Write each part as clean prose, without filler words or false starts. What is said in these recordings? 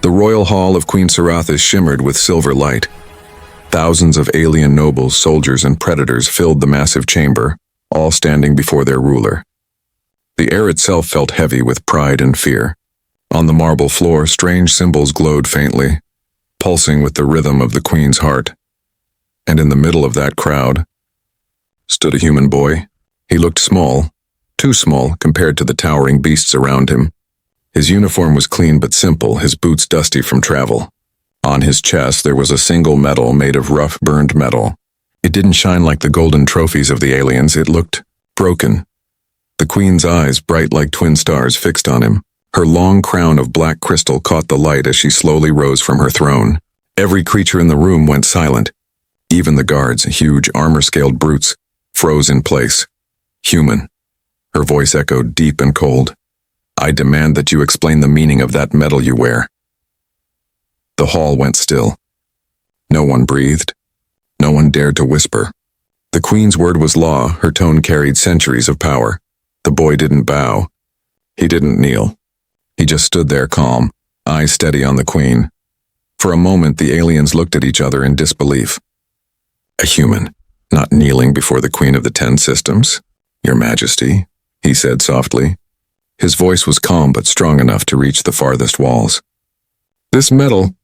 The royal hall of Queen Sarathis shimmered with silver light. Thousands of alien nobles, soldiers, and predators filled the massive chamber, all standing before their ruler. The air itself felt heavy with pride and fear. On the marble floor, strange symbols glowed faintly, pulsing with the rhythm of the queen's heart. And in the middle of that crowd stood a human boy. He looked small, too small compared to the towering beasts around him. His uniform was clean but simple, his boots dusty from travel. On his chest there was a single medal made of rough, burned metal. It didn't shine like the golden trophies of the aliens, it looked broken. The queen's eyes, bright like twin stars, fixed on him. Her long crown of black crystal caught the light as she slowly rose from her throne. Every creature in the room went silent. Even the guards, huge armor-scaled brutes, froze in place. Human. Her voice echoed deep and cold. I demand that you explain the meaning of that medal you wear. The hall went still. No one breathed. No one dared to whisper. The queen's word was law, her tone carried centuries of power. The boy didn't bow. He didn't kneel. He just stood there calm, eyes steady on the queen. For a moment, the aliens looked at each other in disbelief. A human, not kneeling before the queen of the 10 systems. Your Majesty, he said softly. His voice was calm but strong enough to reach the farthest walls. This medal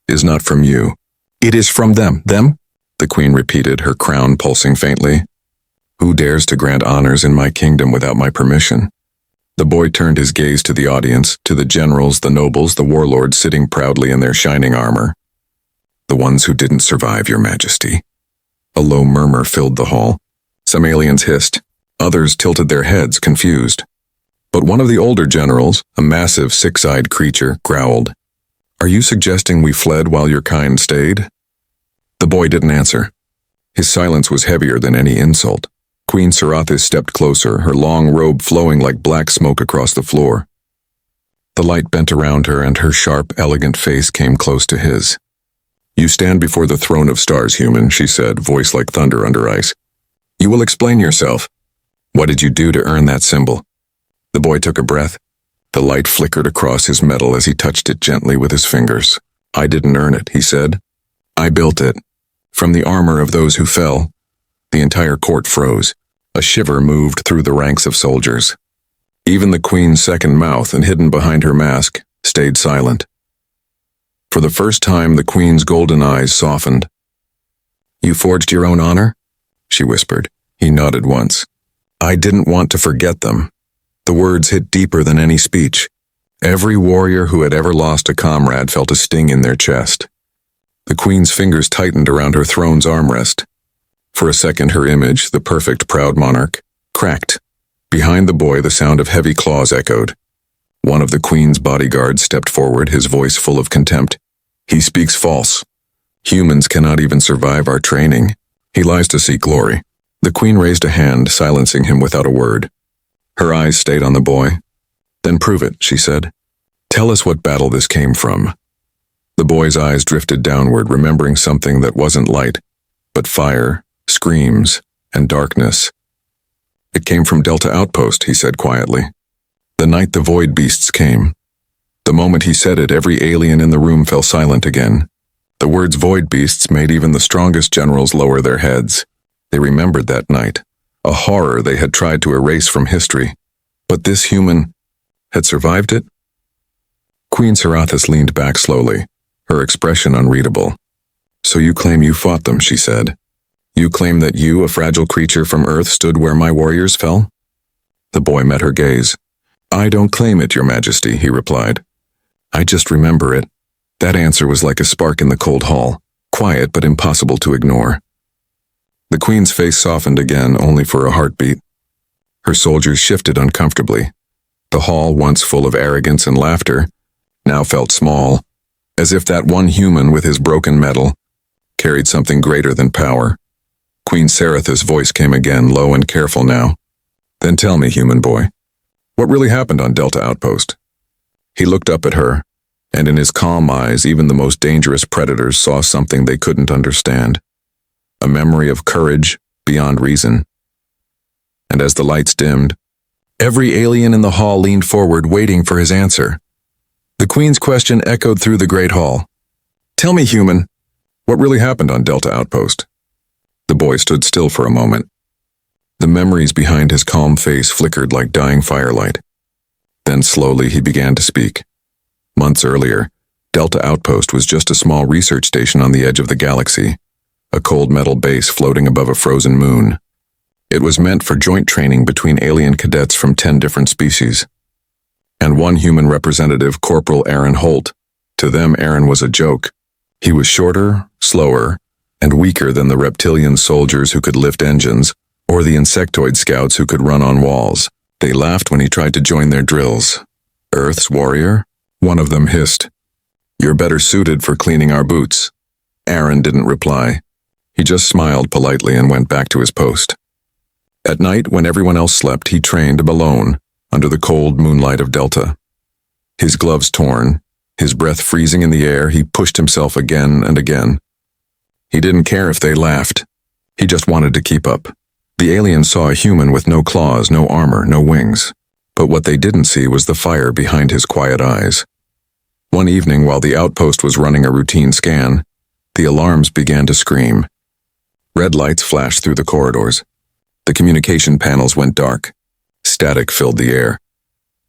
is not from you. It is from them. Them? The queen repeated, her crown pulsing faintly. Who dares to grant honors in my kingdom without my permission? The boy turned his gaze to the audience, to the generals, the nobles, the warlords sitting proudly in their shining armor. The ones who didn't survive, Your Majesty. A low murmur filled the hall. Some aliens hissed. Others tilted their heads, confused. But one of the older generals, a massive six-eyed creature, growled. Are you suggesting we fled while your kind stayed? The boy didn't answer. His silence was heavier than any insult. Queen Sarathis stepped closer, her long robe flowing like black smoke across the floor. The light bent around her and her sharp, elegant face came close to his. You stand before the throne of stars, human, she said, voice like thunder under ice. You will explain yourself. What did you do to earn that symbol? The boy took a breath. The light flickered across his medal as he touched it gently with his fingers. I didn't earn it, he said. I built it. From the armor of those who fell. The entire court froze. A shiver moved through the ranks of soldiers. Even the queen's second mouth, and hidden behind her mask, stayed silent. For the first time, the queen's golden eyes softened. You forged your own honor? She whispered. He nodded once. I didn't want to forget them. The words hit deeper than any speech. Every warrior who had ever lost a comrade felt a sting in their chest. The queen's fingers tightened around her throne's armrest. For a second, her image, the perfect, proud monarch, cracked. Behind the boy, the sound of heavy claws echoed. One of the queen's bodyguards stepped forward, his voice full of contempt. He speaks false. Humans cannot even survive our training. He lies to seek glory. The queen raised a hand, silencing him without a word. Her eyes stayed on the boy. Then prove it, she said. Tell us what battle this came from. The boy's eyes drifted downward, remembering something that wasn't light, but fire, screams, and darkness. It came from Delta Outpost, he said quietly. The night the void beasts came. The moment he said it, every alien in the room fell silent again. The words void beasts made even the strongest generals lower their heads. They remembered that night, a horror they had tried to erase from history. But this human had survived it? Queen Sarathis leaned back slowly, her expression unreadable. So you claim you fought them, she said. You claim that you, a fragile creature from Earth, stood where my warriors fell? The boy met her gaze. I don't claim it, Your Majesty, he replied. I just remember it. That answer was like a spark in the cold hall, quiet but impossible to ignore. The queen's face softened again, only for a heartbeat. Her soldiers shifted uncomfortably. The hall, once full of arrogance and laughter, now felt small, as if that one human with his broken metal carried something greater than power. Queen Sarathis' voice came again, low and careful now. Then tell me, human boy, what really happened on Delta Outpost? He looked up at her, and in his calm eyes, even the most dangerous predators saw something they couldn't understand. A memory of courage beyond reason. And as the lights dimmed, every alien in the hall leaned forward, waiting for his answer. The Queen's question echoed through the Great Hall. "Tell me, human, what really happened on Delta Outpost?" The boy stood still for a moment. The memories behind his calm face flickered like dying firelight. Then slowly he began to speak. Months earlier, Delta Outpost was just a small research station on the edge of the galaxy, a cold metal base floating above a frozen moon. It was meant for joint training between alien cadets from 10 different species. And one human representative, Corporal Aaron Holt. To them, Aaron was a joke. He was shorter, slower, and weaker than the reptilian soldiers who could lift engines, or the insectoid scouts who could run on walls. They laughed when he tried to join their drills. "Earth's warrior?" one of them hissed. "You're better suited for cleaning our boots." Aaron didn't reply. He just smiled politely and went back to his post. At night, when everyone else slept, he trained alone, under the cold moonlight of Delta. His gloves torn, his breath freezing in the air, he pushed himself again and again. He didn't care if they laughed. He just wanted to keep up. The aliens saw a human with no claws, no armor, no wings. But what they didn't see was the fire behind his quiet eyes. One evening, while the outpost was running a routine scan, the alarms began to scream. Red lights flashed through the corridors. The communication panels went dark. Static filled the air.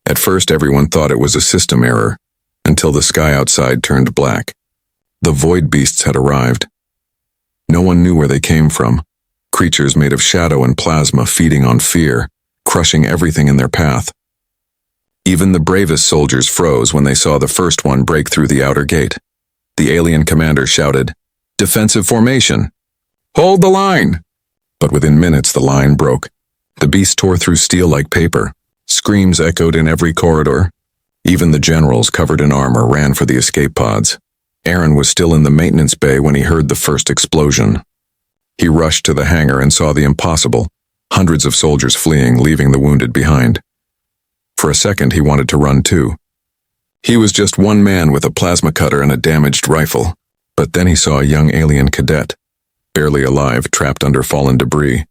At first, everyone thought it was a system error, until the sky outside turned black. The void beasts had arrived. No one knew where they came from. Creatures made of shadow and plasma feeding on fear, crushing everything in their path. Even the bravest soldiers froze when they saw the first one break through the outer gate. The alien commander shouted, "Defensive formation! Hold the line!" But within minutes the line broke. The beast tore through steel like paper. Screams echoed in every corridor. Even the generals covered in armor ran for the escape pods. Aaron was still in the maintenance bay when he heard the first explosion. He rushed to the hangar and saw the impossible, hundreds of soldiers fleeing, leaving the wounded behind. For a second he wanted to run too. He was just one man with a plasma cutter and a damaged rifle. But then he saw a young alien cadet, barely alive, trapped under fallen debris,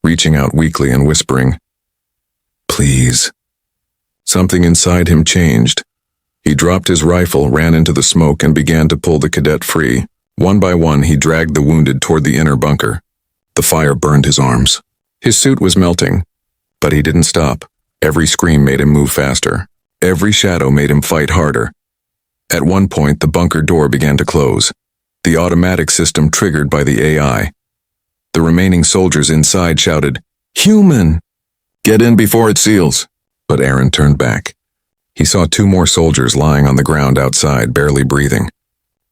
reaching out weakly and whispering, "Please." Something inside him changed. He dropped his rifle, ran into the smoke, and began to pull the cadet free. One by one, he dragged the wounded toward the inner bunker. The fire burned his arms. His suit was melting, but he didn't stop. Every scream made him move faster. Every shadow made him fight harder. At one point, the bunker door began to close, the automatic system triggered by the AI. The remaining soldiers inside shouted, "Human! Get in before it seals!" But Aaron turned back. He saw 2 more soldiers lying on the ground outside, barely breathing.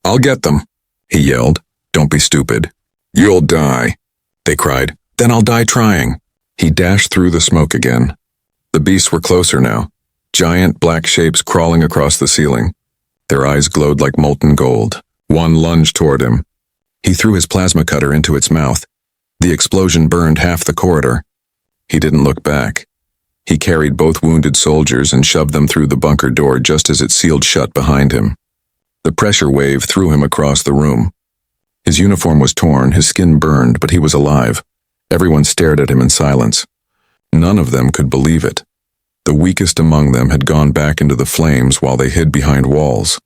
"I'll get them," he yelled. "Don't be stupid." "You'll die," they cried. "Then I'll die trying." He dashed through the smoke again. The beasts were closer now, giant black shapes crawling across the ceiling. Their eyes glowed like molten gold. One lunged toward him. He threw his plasma cutter into its mouth. The explosion burned half the corridor. He didn't look back. He carried both wounded soldiers and shoved them through the bunker door just as it sealed shut behind him. The pressure wave threw him across the room. His uniform was torn, his skin burned, but he was alive. Everyone stared at him in silence. None of them could believe it. The weakest among them had gone back into the flames while they hid behind walls.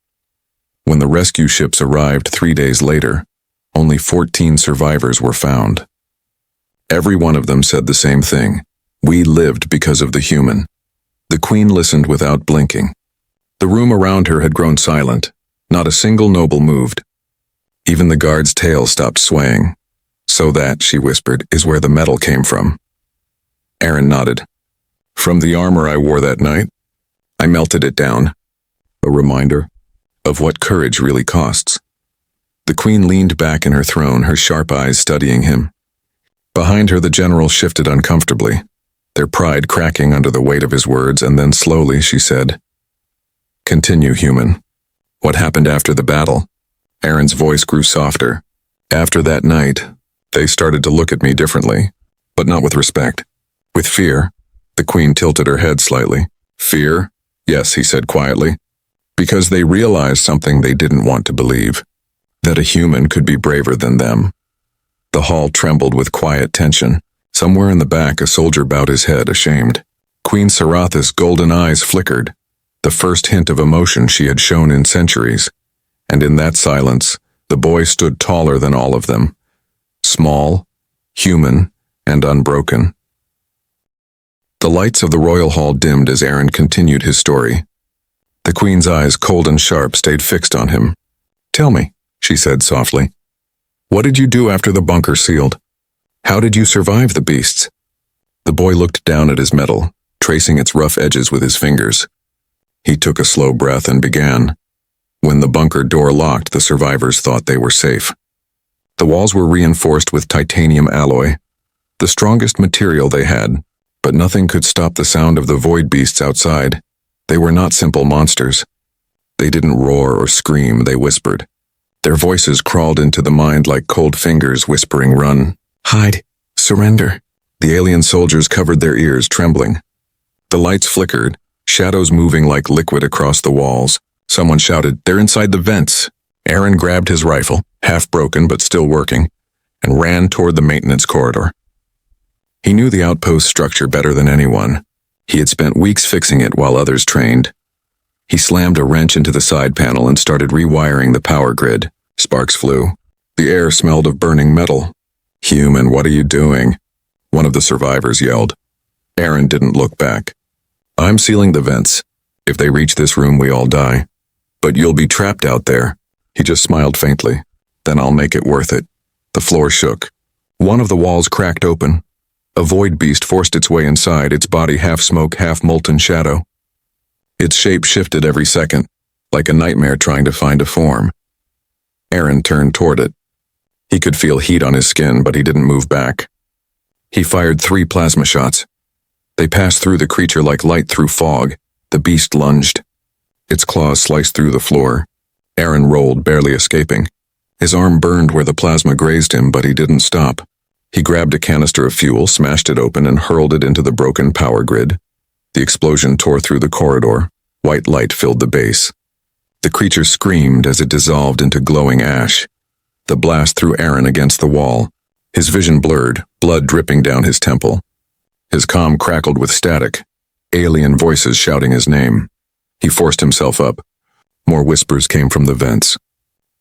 When the rescue ships arrived 3 days later, only 14 survivors were found. Every one of them said the same thing. "We lived because of the human." The Queen listened without blinking. The room around her had grown silent. Not a single noble moved. Even the guard's tail stopped swaying. "So that," she whispered, "is where the metal came from." Aaron nodded. "From the armor I wore that night. I melted it down." A reminder of what courage really costs. The Queen leaned back in her throne, her sharp eyes studying him. Behind her, the generals shifted uncomfortably, their pride cracking under the weight of his words, and then slowly she said, "Continue, human. What happened after the battle?" Aaron's voice grew softer. "After that night, they started to look at me differently, but not with respect. With fear." The Queen tilted her head slightly. "Fear? Yes," he said quietly. "Because they realized something they didn't want to believe, that a human could be braver than them." The hall trembled with quiet tension. Somewhere in the back, a soldier bowed his head, ashamed. Queen Saratha's golden eyes flickered. the first hint of emotion she had shown in centuries. And in that silence, the boy stood taller than all of them, small, human, and unbroken. The lights of the royal hall dimmed as Aaron continued his story. The queen's eyes, cold and sharp, stayed fixed on him. "Tell me," she said softly. "What did you do after the bunker sealed? How did you survive the beasts?" The boy looked down at his metal, tracing its rough edges with his fingers. He took a slow breath and began. When the bunker door locked, the survivors thought they were safe. The walls were reinforced with titanium alloy, the strongest material they had, but nothing could stop the sound of the void beasts outside. They were not simple monsters. They didn't roar or scream, they whispered. Their voices crawled into the mind like cold fingers whispering, "Run, hide, surrender." The alien soldiers covered their ears, trembling. The lights flickered, shadows moving like liquid across the walls. Someone shouted, "They're inside the vents." Aaron grabbed his rifle, half broken but still working, and ran toward the maintenance corridor. He knew the outpost structure better than anyone. He had spent weeks fixing it while others trained. He slammed a wrench into the side panel and started rewiring the power grid. Sparks flew. The air smelled of burning metal. "Human, what are you doing?" one of the survivors yelled. Aaron didn't look back. "I'm sealing the vents. If they reach this room, we all die. But you'll be trapped out there." He just smiled faintly. "Then I'll make it worth it." The floor shook. One of the walls cracked open. A void beast forced its way inside, its body half smoke, half molten shadow. Its shape shifted every second, like a nightmare trying to find a form. Aaron turned toward it. He could feel heat on his skin, but he didn't move back. He fired 3 plasma shots. They passed through the creature like light through fog. The beast lunged. Its claws sliced through the floor. Aaron rolled, barely escaping. His arm burned where the plasma grazed him, but he didn't stop. He grabbed a canister of fuel, smashed it open, and hurled it into the broken power grid. The explosion tore through the corridor. White light filled the base. The creature screamed as it dissolved into glowing ash. The blast threw Aaron against the wall. His vision blurred, blood dripping down his temple. His comm crackled with static, alien voices shouting his name. He forced himself up. More whispers came from the vents.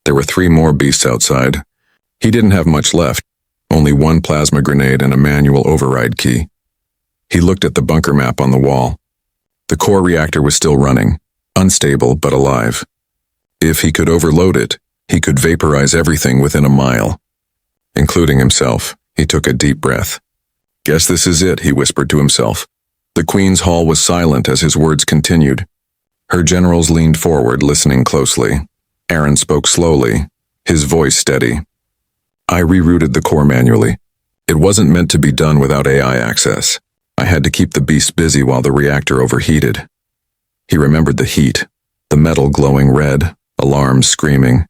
There were 3 more beasts outside. He didn't have much left, only 1 plasma grenade and a manual override key. He looked at the bunker map on the wall. The core reactor was still running, unstable but alive. If he could overload it, he could vaporize everything within a mile. Including himself. He took a deep breath. "Guess this is it," he whispered to himself. The Queen's hall was silent as his words continued. Her generals leaned forward, listening closely. Aaron spoke slowly, his voice steady. "I rerouted the core manually. It wasn't meant to be done without AI access. I had to keep the beasts busy while the reactor overheated." He remembered the heat, the metal glowing red, alarms screaming,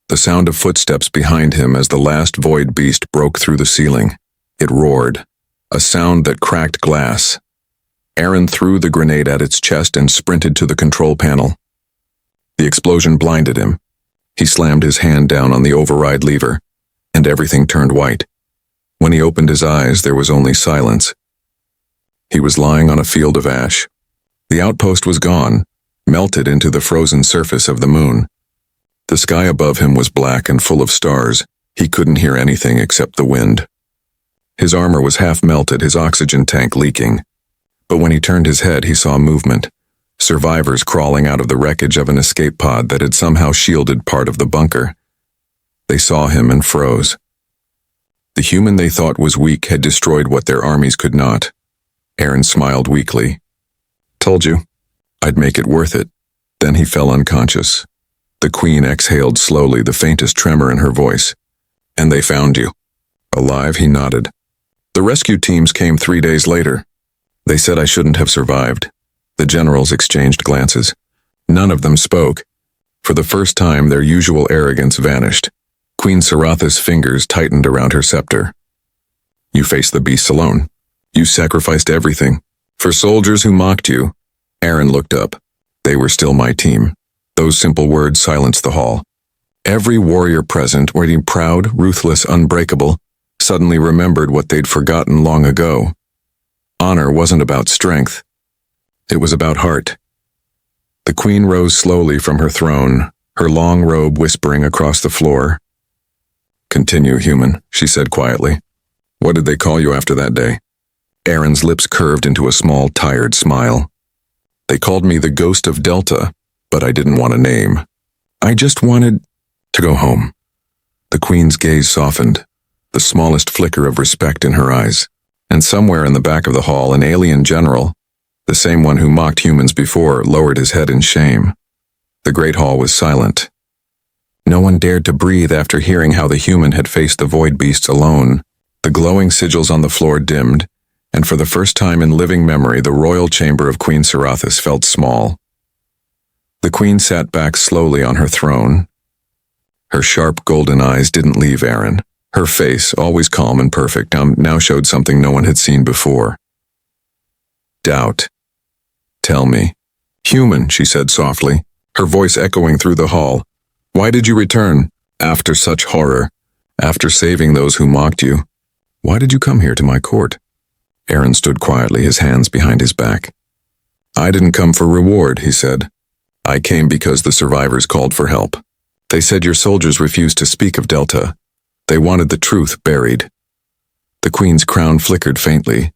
the sound of footsteps behind him as the last void beast broke through the ceiling. It roared, a sound that cracked glass. Aaron threw the grenade at its chest and sprinted to the control panel. The explosion blinded him. He slammed his hand down on the override lever, and everything turned white. When he opened his eyes, there was only silence. He was lying on a field of ash. The outpost was gone, melted into the frozen surface of the moon. The sky above him was black and full of stars. He couldn't hear anything except the wind. His armor was half melted, his oxygen tank leaking. But when he turned his head, he saw movement. Survivors crawling out of the wreckage of an escape pod that had somehow shielded part of the bunker. They saw him and froze. The human they thought was weak had destroyed what their armies could not. Aaron smiled weakly. "Told you. I'd make it worth it." Then he fell unconscious. The Queen exhaled slowly, the faintest tremor in her voice. "And they found you." "Alive?" he nodded. "The rescue teams came 3 days later. They said I shouldn't have survived." The generals exchanged glances. None of them spoke. For the first time, their usual arrogance vanished. Queen Saratha's fingers tightened around her scepter. "You faced the beasts alone. You sacrificed everything. For soldiers who mocked you." Aaron looked up. They were still my team. Those simple words silenced the hall. Every warrior present, waiting proud, ruthless, unbreakable, suddenly remembered what they'd forgotten long ago. Honor wasn't about strength. It was about heart. The queen rose slowly from her throne, her long robe whispering across the floor. "Continue, human," she said quietly. "What did they call you after that day?" Aaron's lips curved into a small, tired smile. "They called me the Ghost of Delta, but I didn't want a name. I just wanted to go home." The queen's gaze softened, the smallest flicker of respect in her eyes. And somewhere in the back of the hall, an alien general, the same one who mocked humans before, lowered his head in shame. The great hall was silent. No one dared to breathe after hearing how the human had faced the void beasts alone. The glowing sigils on the floor dimmed, and for the first time in living memory, the royal chamber of Queen Sarathis felt small. The queen sat back slowly on her throne. Her sharp golden eyes didn't leave Aaron. Her face, always calm and perfect, now showed something no one had seen before. Doubt. "Tell me." "Human," she said softly, her voice echoing through the hall. "Why did you return? After such horror? After saving those who mocked you? Why did you come here to my court?" Aaron stood quietly, his hands behind his back. "I didn't come for reward," he said. "I came because the survivors called for help. They said your soldiers refused to speak of Delta. They wanted the truth buried." The queen's crown flickered faintly,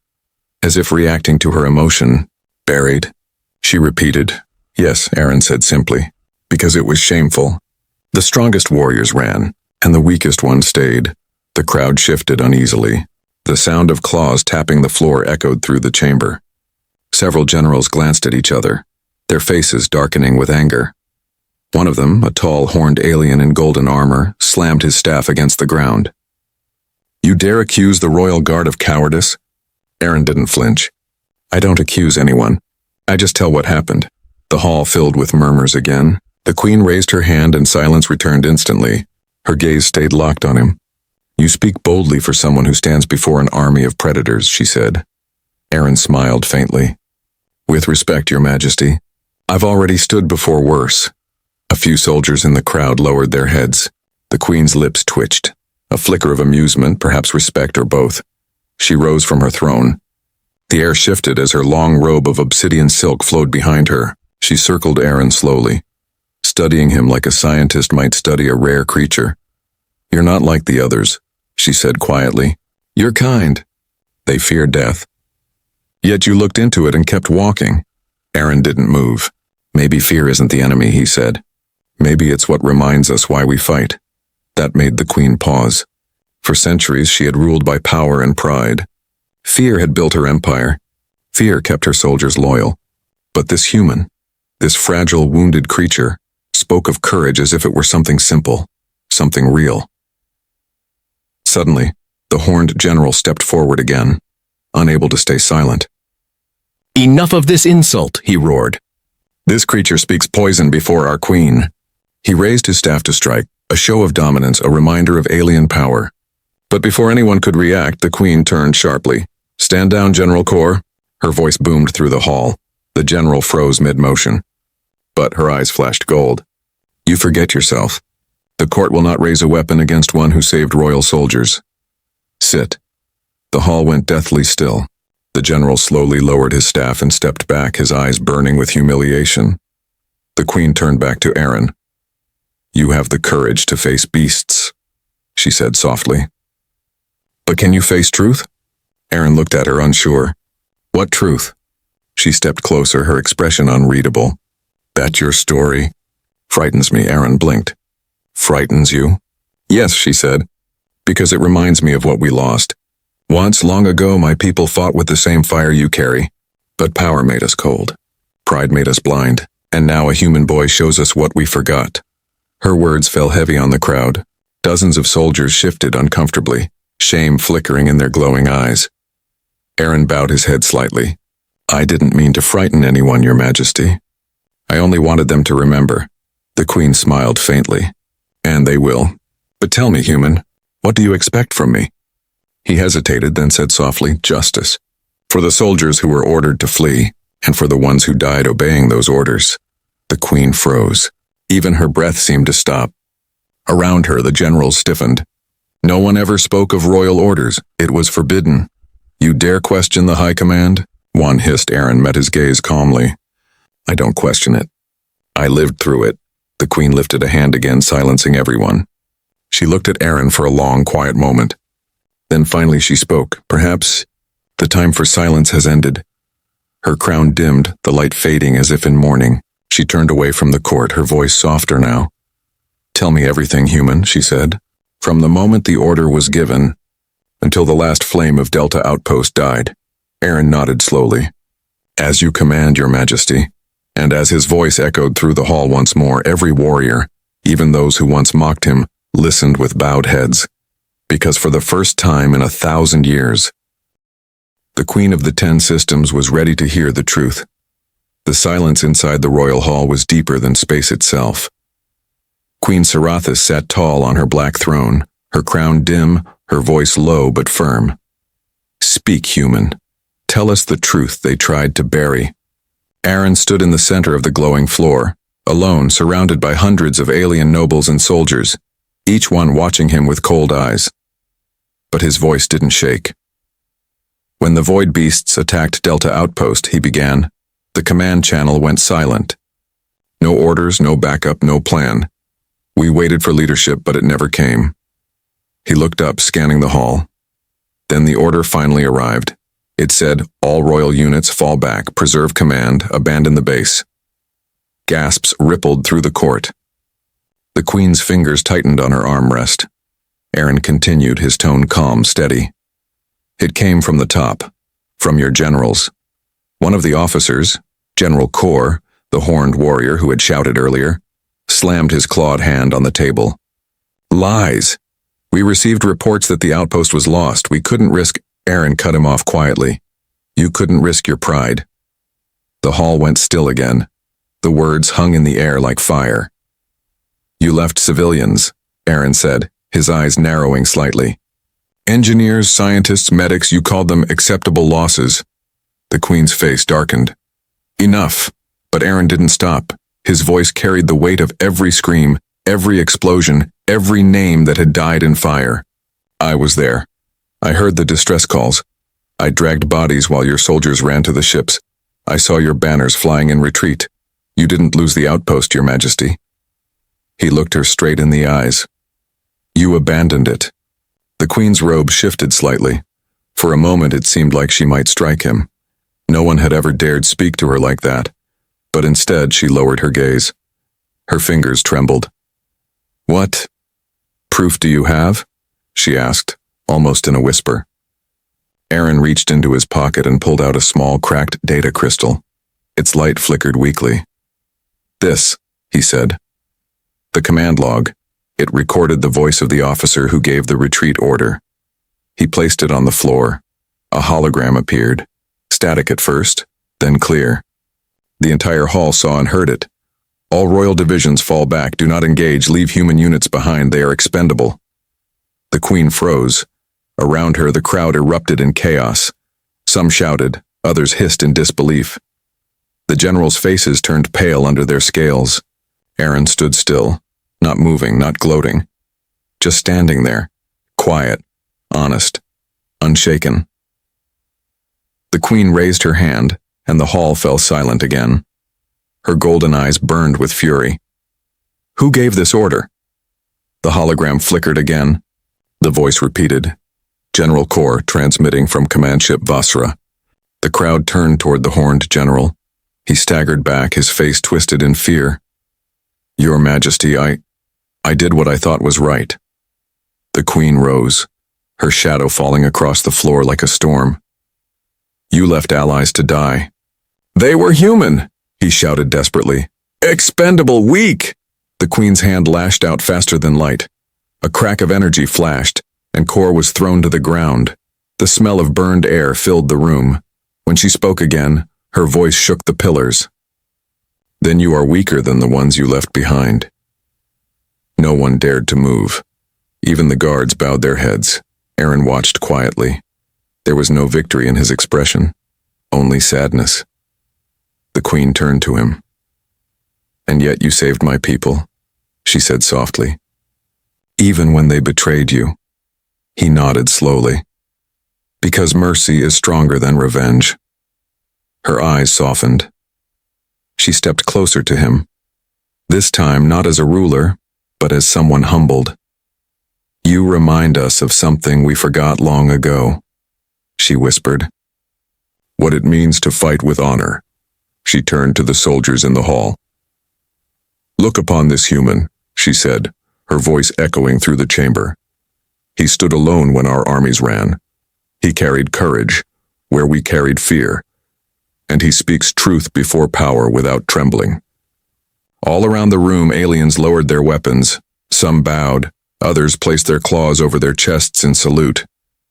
as if reacting to her emotion. "Buried?" she repeated. "Yes," Aaron said simply, "because it was shameful. The strongest warriors ran, and the weakest ones stayed." The crowd shifted uneasily. The sound of claws tapping the floor echoed through the chamber. Several generals glanced at each other, their faces darkening with anger. One of them, a tall, horned alien in golden armor, slammed his staff against the ground. "You dare accuse the royal guard of cowardice?" Aaron didn't flinch. "I don't accuse anyone. I just tell what happened." The hall filled with murmurs again. The queen raised her hand and silence returned instantly. Her gaze stayed locked on him. "You speak boldly for someone who stands before an army of predators," she said. Aaron smiled faintly. "With respect, Your Majesty, I've already stood before worse." A few soldiers in the crowd lowered their heads. The queen's lips twitched, a flicker of amusement, perhaps respect or both. She rose from her throne. The air shifted as her long robe of obsidian silk flowed behind her. She circled Aaron slowly, studying him like a scientist might study a rare creature. "You're not like the others," she said quietly. "You're kind. They fear death. Yet you looked into it and kept walking." Aaron didn't move. "Maybe fear isn't the enemy," he said. "Maybe it's what reminds us why we fight." That made the queen pause. For centuries she had ruled by power and pride. Fear had built her empire. Fear kept her soldiers loyal. But this human, this fragile, wounded creature, spoke of courage as if it were something simple, something real. Suddenly, the horned general stepped forward again, unable to stay silent. "Enough of this insult," he roared. "This creature speaks poison before our queen." He raised his staff to strike, a show of dominance, a reminder of alien power. But before anyone could react, the queen turned sharply. "Stand down, General Kor." Her voice boomed through the hall. The general froze mid-motion. But her eyes flashed gold. "You forget yourself. The court will not raise a weapon against one who saved royal soldiers. Sit." The hall went deathly still. The general slowly lowered his staff and stepped back, his eyes burning with humiliation. The queen turned back to Aaron. "You have the courage to face beasts," she said softly. "But can you face truth?" Aaron looked at her, unsure. "What truth?" She stepped closer, her expression unreadable. "That your story frightens me," Aaron blinked. "Frightens you?" "Yes," she said, "because it reminds me of what we lost. Once, long ago, my people fought with the same fire you carry. But power made us cold. Pride made us blind. And now a human boy shows us what we forgot." Her words fell heavy on the crowd. Dozens of soldiers shifted uncomfortably, shame flickering in their glowing eyes. Aaron bowed his head slightly. "I didn't mean to frighten anyone, Your Majesty. I only wanted them to remember." The queen smiled faintly. "And they will. But tell me, human, what do you expect from me?" He hesitated, then said softly, "Justice. For the soldiers who were ordered to flee, and for the ones who died obeying those orders." The queen froze. Even her breath seemed to stop. Around her, the generals stiffened. "No one ever spoke of royal orders. It was forbidden." "You dare question the high command?" One hissed. Aaron met his gaze calmly. "I don't question it. I lived through it. The Queen lifted a hand again, silencing everyone. She looked at Aaron for a long, quiet moment. Then finally she spoke. Perhaps the time for silence has ended. Her crown dimmed, the light fading as if in mourning. She turned away from the court, her voice softer now. "Tell me everything, human," she said. "From the moment the order was given until the last flame of Delta Outpost died." Aaron nodded slowly. "As you command, Your Majesty." And as his voice echoed through the hall once more, every warrior, even those who once mocked him, listened with bowed heads. Because for the first time in 1,000 years, the Queen of the 10 Systems was ready to hear the truth. The silence inside the royal hall was deeper than space itself. Queen Sarathis sat tall on her black throne, her crown dim, her voice low but firm. "Speak, human. Tell us the truth they tried to bury." Aaron stood in the center of the glowing floor, alone, surrounded by hundreds of alien nobles and soldiers, each one watching him with cold eyes. But his voice didn't shake. "When the Void Beasts attacked Delta Outpost," he began, "the command channel went silent. No orders, no backup, no plan. We waited for leadership, but it never came." He looked up, scanning the hall. Then the order finally arrived. It said, "All royal units fall back, preserve command, abandon the base." Gasps rippled through the court. The Queen's fingers tightened on her armrest. Aaron continued, his tone calm, steady. "It came from the top, from your generals." One of the officers, General Kor, the horned warrior who had shouted earlier, slammed his clawed hand on the table. "Lies! We received reports that the outpost was lost. We couldn't risk—" Aaron cut him off quietly. "You couldn't risk your pride." The hall went still again. The words hung in the air like fire. "You left civilians," Aaron said, his eyes narrowing slightly. "Engineers, scientists, medics, you called them acceptable losses." The Queen's face darkened. "Enough." But Aaron didn't stop. His voice carried the weight of every scream, every explosion, every name that had died in fire. "I was there. I heard the distress calls. I dragged bodies while your soldiers ran to the ships. I saw your banners flying in retreat. You didn't lose the outpost, Your Majesty." He looked her straight in the eyes. "You abandoned it." The Queen's robe shifted slightly. For a moment it seemed like she might strike him. No one had ever dared speak to her like that. But instead she lowered her gaze. Her fingers trembled. "What proof do you have?" she asked, almost in a whisper. Aaron reached into his pocket and pulled out a small cracked data crystal. Its light flickered weakly. "This," he said. "The command log." It recorded the voice of the officer who gave the retreat order. He placed it on the floor. A hologram appeared. Static at first, then clear. The entire hall saw and heard it. "All royal divisions fall back. Do not engage. Leave human units behind. They are expendable." The Queen froze. Around her, the crowd erupted in chaos. Some shouted, others hissed in disbelief. The generals' faces turned pale under their scales. Aaron stood still, not moving, not gloating. Just standing there, quiet, honest, unshaken. The Queen raised her hand, and the hall fell silent again. Her golden eyes burned with fury. "Who gave this order?" The hologram flickered again. The voice repeated, "General Kor, transmitting from command ship Vasra." The crowd turned toward the horned general. He staggered back, his face twisted in fear. "Your Majesty, I did what I thought was right." The Queen rose, her shadow falling across the floor like a storm. "You left allies to die." "They were human," he shouted desperately. "Expendable, weak." The Queen's hand lashed out faster than light. A crack of energy flashed, and Kor was thrown to the ground. The smell of burned air filled the room. When she spoke again, her voice shook the pillars. "Then you are weaker than the ones you left behind." No one dared to move. Even the guards bowed their heads. Aaron watched quietly. There was no victory in his expression, only sadness. The Queen turned to him. "And yet you saved my people," she said softly. "Even when they betrayed you." He nodded slowly. "Because mercy is stronger than revenge." Her eyes softened. She stepped closer to him. This time not as a ruler, but as someone humbled. "You remind us of something we forgot long ago," she whispered. "What it means to fight with honor." She turned to the soldiers in the hall. "Look upon this human," she said, her voice echoing through the chamber. "He stood alone when our armies ran. He carried courage where we carried fear. And he speaks truth before power without trembling." All around the room, aliens lowered their weapons. Some bowed, others placed their claws over their chests in salute.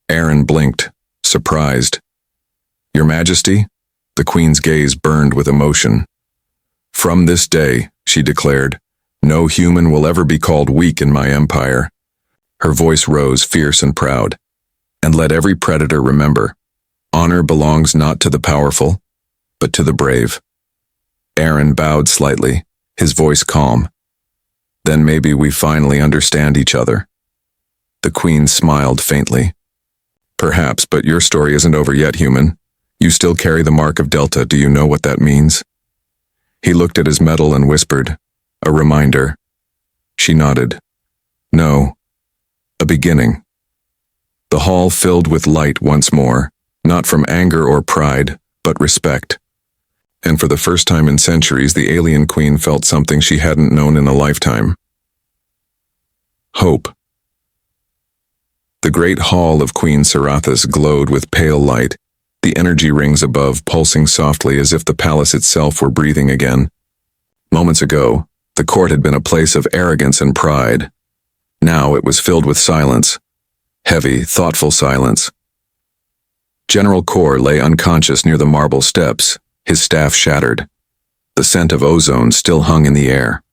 Aaron blinked, surprised. "Your Majesty?" The Queen's gaze burned with emotion. "From this day," she declared, "no human will ever be called weak in my empire." Her voice rose fierce and proud. "And let every predator remember, honor belongs not to the powerful, but to the brave." Aaron bowed slightly, his voice calm. "Then maybe we finally understand each other." The Queen smiled faintly. "Perhaps, but your story isn't over yet, human. You still carry the mark of Delta. Do you know what that means?" He looked at his medal and whispered, "A reminder." She nodded. "No. A beginning." The hall filled with light once more, not from anger or pride, but respect. And for the first time in centuries, the alien queen felt something she hadn't known in a lifetime. Hope. The great hall of Queen Sarathis glowed with pale light, the energy rings above pulsing softly as if the palace itself were breathing again. Moments ago, the court had been a place of arrogance and pride. Now it was filled with silence. Heavy, thoughtful silence. General Kor lay unconscious near the marble steps, his staff shattered. The scent of ozone still hung in the air.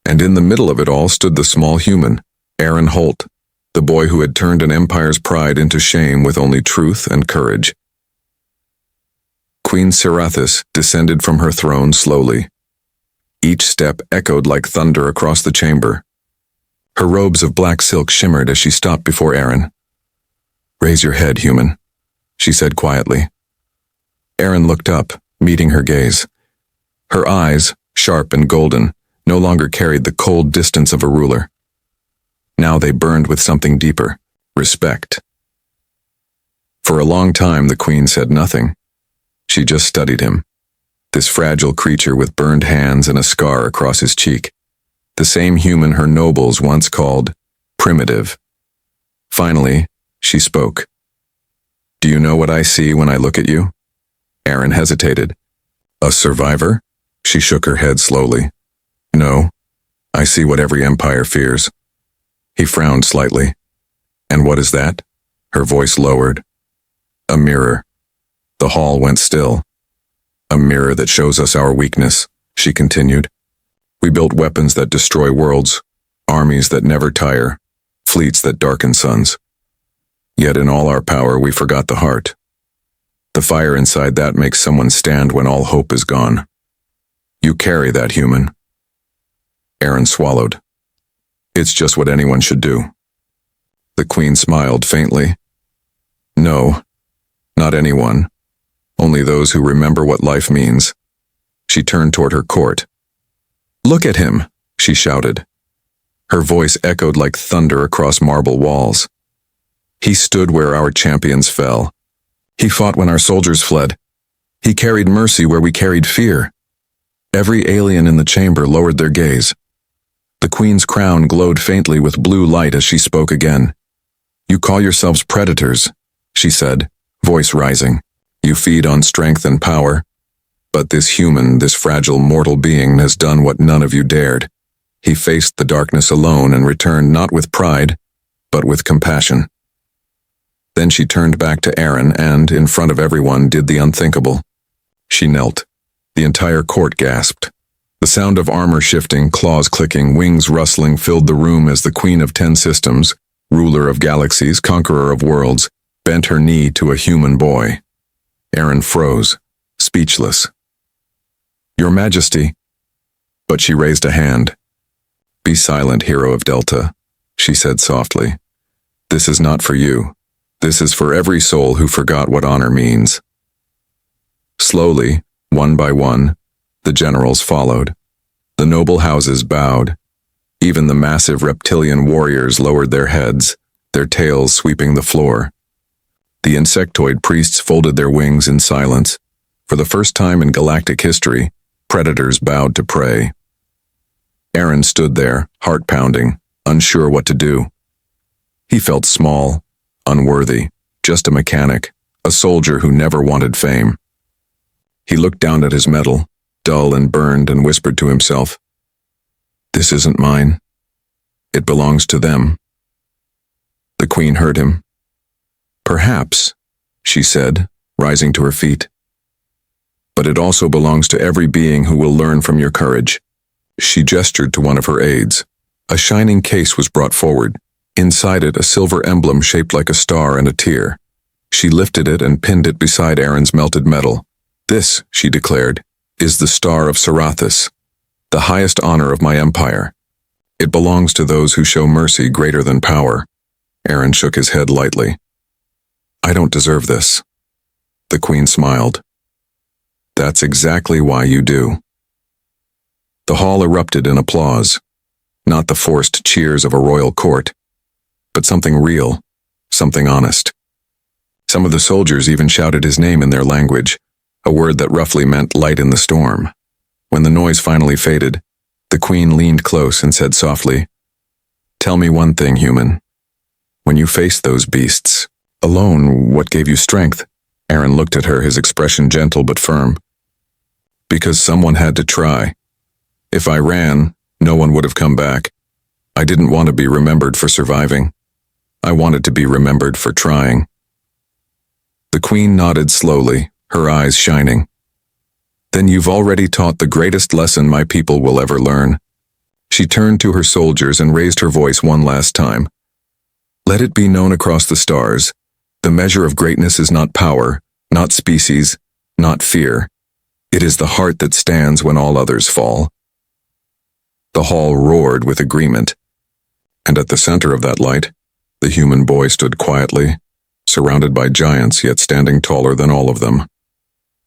And in the middle of it all stood the small human, Aaron Holt, the boy who had turned an empire's pride into shame with only truth and courage. Queen Sarathis descended from her throne slowly. Each step echoed like thunder across the chamber. Her robes of black silk shimmered as she stopped before Aaron. "Raise your head, human," she said quietly. Aaron looked up, meeting her gaze. Her eyes, sharp and golden, no longer carried the cold distance of a ruler. Now they burned with something deeper, respect. For a long time the Queen said nothing. She just studied him, this fragile creature with burned hands and a scar across his cheek. The same human her nobles once called primitive. Finally, she spoke. "Do you know what I see when I look at you?" Aaron hesitated. "A survivor?" She shook her head slowly. "No, I see what every empire fears." He frowned slightly. "And what is that?" Her voice lowered. "A mirror." The hall went still. "A mirror that shows us our weakness," she continued. "We built weapons that destroy worlds, armies that never tire, fleets that darken suns. Yet in all our power we forgot the heart. The fire inside that makes someone stand when all hope is gone. You carry that, human." Aaron swallowed. "It's just what anyone should do." The Queen smiled faintly. "No, not anyone. Only those who remember what life means." She turned toward her court. "Look at him," she shouted. Her voice echoed like thunder across marble walls. "He stood where our champions fell. He fought when our soldiers fled. He carried mercy where we carried fear." Every alien in the chamber lowered their gaze. The Queen's crown glowed faintly with blue light as she spoke again. "You call yourselves predators," she said, voice rising. "You feed on strength and power. But this human, this fragile mortal being has done what none of you dared. He faced the darkness alone and returned not with pride, but with compassion." Then she turned back to Aaron and, in front of everyone, did the unthinkable. She knelt. The entire court gasped. The sound of armor shifting, claws clicking, wings rustling filled the room as the Queen of 10 systems, ruler of galaxies, conqueror of worlds, bent her knee to a human boy. Aaron froze, speechless. "Your Majesty." But she raised a hand. "Be silent, hero of Delta," she said softly. "This is not for you. This is for every soul who forgot what honor means." Slowly, one by one, the generals followed. The noble houses bowed. Even the massive reptilian warriors lowered their heads, their tails sweeping the floor. The insectoid priests folded their wings in silence. For the first time in galactic history, predators bowed to prey. Aaron stood there, heart pounding, unsure what to do. He felt small, unworthy, just a mechanic, a soldier who never wanted fame. He looked down at his medal, dull and burned, and whispered to himself, "This isn't mine. It belongs to them." The Queen heard him. "Perhaps," she said, rising to her feet. "But it also belongs to every being who will learn from your courage." She gestured to one of her aides. A shining case was brought forward. Inside it, a silver emblem shaped like a star and a tear. She lifted it and pinned it beside Aaron's melted metal. "This," she declared, "is the Star of Sarathis, the highest honor of my empire. It belongs to those who show mercy greater than power." Aaron shook his head lightly. "I don't deserve this." The Queen smiled. "That's exactly why you do." The hall erupted in applause, not the forced cheers of a royal court, but something real, something honest. Some of the soldiers even shouted his name in their language, a word that roughly meant light in the storm. When the noise finally faded, the Queen leaned close and said softly, "Tell me one thing, human. When you faced those beasts, alone, what gave you strength?" Aaron looked at her, his expression gentle but firm. "Because someone had to try. If I ran, no one would have come back. I didn't want to be remembered for surviving. I wanted to be remembered for trying." The Queen nodded slowly, her eyes shining. "Then you've already taught the greatest lesson my people will ever learn." She turned to her soldiers and raised her voice one last time. "Let it be known across the stars, the measure of greatness is not power, not species, not fear. It is the heart that stands when all others fall." The hall roared with agreement, and at the center of that light, the human boy stood quietly, surrounded by giants yet standing taller than all of them.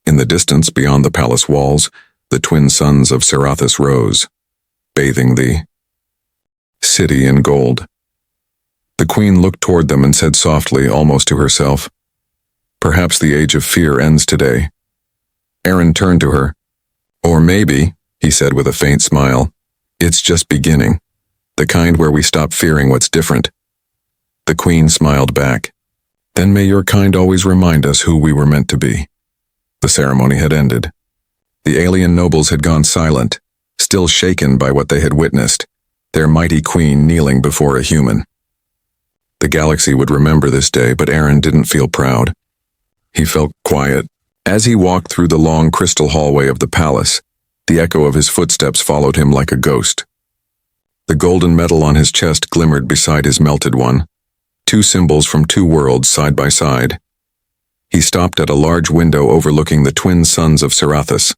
In the distance beyond the palace walls, the twin suns of Sarathis rose, bathing the city in gold. The Queen looked toward them and said softly, almost to herself, "Perhaps the age of fear ends today." Aaron turned to her. "Or maybe," he said with a faint smile, "it's just beginning, the kind where we stop fearing what's different." The Queen smiled back. "Then may your kind always remind us who we were meant to be." The ceremony had ended. The alien nobles had gone silent, still shaken by what they had witnessed, their mighty queen kneeling before a human. The galaxy would remember this day, but Aaron didn't feel proud. He felt quiet. As he walked through the long crystal hallway of the palace, the echo of his footsteps followed him like a ghost. The golden medal on his chest glimmered beside his melted one, two symbols from two worlds side by side. He stopped at a large window overlooking the twin suns of Sarathis.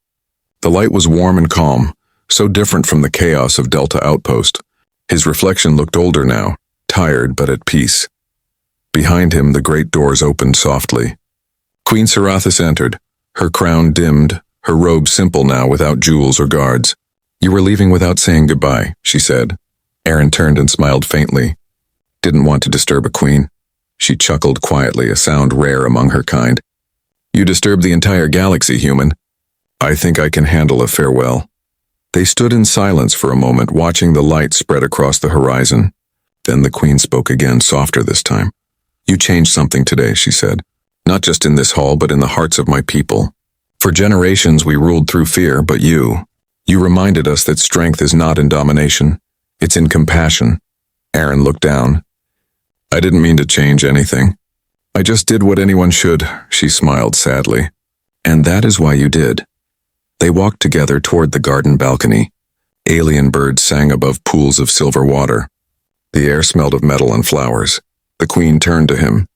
The light was warm and calm, so different from the chaos of Delta Outpost. His reflection looked older now, tired but at peace. Behind him, the great doors opened softly. Queen Sarathis entered, her crown dimmed, her robe simple now without jewels or guards. "You were leaving without saying goodbye," she said. Aaron turned and smiled faintly. Didn't want to disturb a queen. She chuckled quietly, a sound rare among her kind. "You disturb the entire galaxy, human. I think I can handle a farewell." They stood in silence for a moment, watching the light spread across the horizon. Then the Queen spoke again, softer this time. "You changed something today," she said. "Not just in this hall, but in the hearts of my people. For generations we ruled through fear, but you reminded us that strength is not in domination. It's in compassion." Aaron looked down. "I didn't mean to change anything. I just did what anyone should," she smiled sadly. "And that is why you did." They walked together toward the garden balcony. Alien birds sang above pools of silver water. The air smelled of metal and flowers. The Queen turned to him.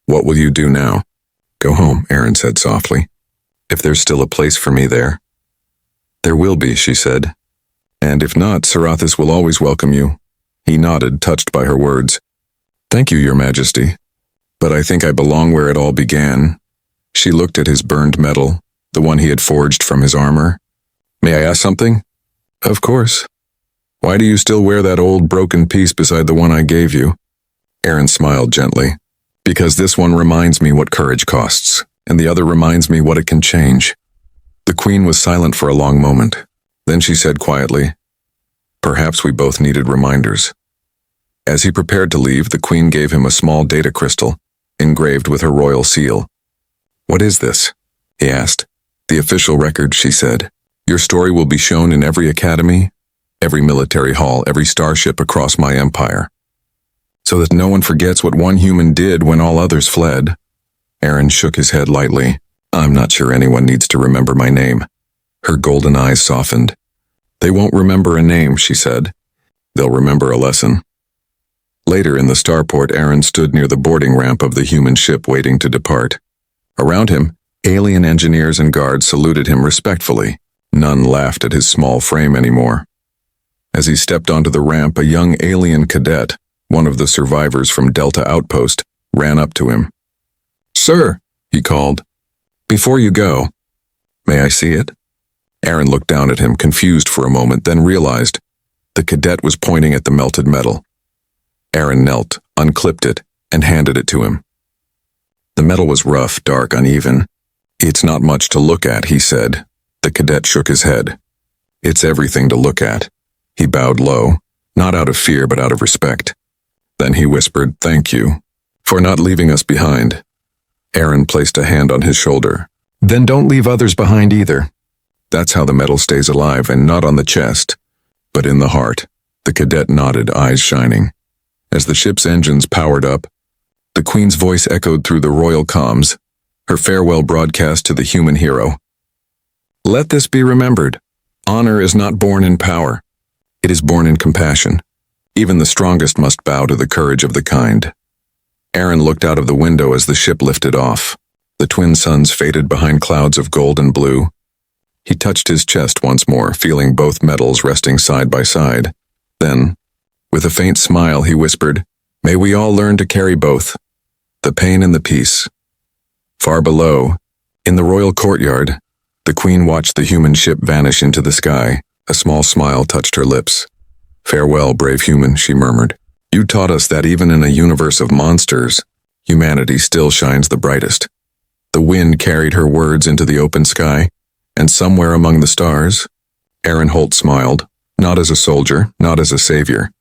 "What will you do now?" "Go home," Aaron said softly. "If there's still a place for me there." "There will be," she said. "And if not, Sarathis will always welcome you." He nodded, touched by her words. "Thank you, Your Majesty. But I think I belong where it all began." She looked at his burned metal, the one he had forged from his armor. "May I ask something?" Of course. Why do you still wear that old broken piece beside the one I gave you? Aaron smiled gently. Because this one reminds me what courage costs, and the other reminds me what it can change. The Queen was silent for a long moment. Then she said quietly, "Perhaps we both needed reminders." As he prepared to leave, the Queen gave him a small data crystal, engraved with her royal seal. "What is this?" he asked. "The official record," she said. "Your story will be shown in every academy, every military hall, every starship across my empire, so that no one forgets what one human did when all others fled." Aaron shook his head lightly. "I'm not sure anyone needs to remember my name." Her golden eyes softened. "They won't remember a name," she said. "They'll remember a lesson." Later in the starport, Aaron stood near the boarding ramp of the human ship waiting to depart. Around him, alien engineers and guards saluted him respectfully. None laughed at his small frame anymore. As he stepped onto the ramp, a young alien cadet, one of the survivors from Delta Outpost, ran up to him. "Sir," he called, "before you go, may I see it?" Aaron looked down at him, confused for a moment, then realized the cadet was pointing at the melted metal. Aaron knelt, unclipped it, and handed it to him. The metal was rough, dark, uneven. "It's not much to look at," he said. The cadet shook his head. "It's everything to look at." He bowed low, not out of fear but out of respect. Then he whispered, "Thank you for not leaving us behind." Aaron placed a hand on his shoulder. "Then don't leave others behind either. That's how the metal stays alive, and not on the chest, but in the heart." The cadet nodded, eyes shining. As the ship's engines powered up, the Queen's voice echoed through the royal comms, her farewell broadcast to the human hero. "Let this be remembered. Honor is not born in power. It is born in compassion. Even the strongest must bow to the courage of the kind." Aaron looked out of the window as the ship lifted off. The twin suns faded behind clouds of gold and blue. He touched his chest once more, feeling both metals resting side by side. Then, with a faint smile, he whispered, "May we all learn to carry both, the pain and the peace." Far below, in the royal courtyard, the Queen watched the human ship vanish into the sky. A small smile touched her lips. "Farewell, brave human," she murmured. "You taught us that even in a universe of monsters, humanity still shines the brightest." The wind carried her words into the open sky, and somewhere among the stars, Aaron Holt smiled, not as a soldier, not as a savior,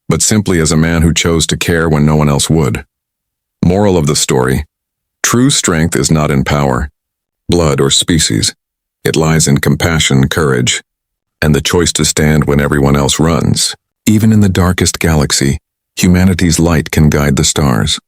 but simply as a man who chose to care when no one else would. Moral of the story: true strength is not in power, blood, or species. It lies in compassion, courage, and the choice to stand when everyone else runs. Even in the darkest galaxy, humanity's light can guide the stars.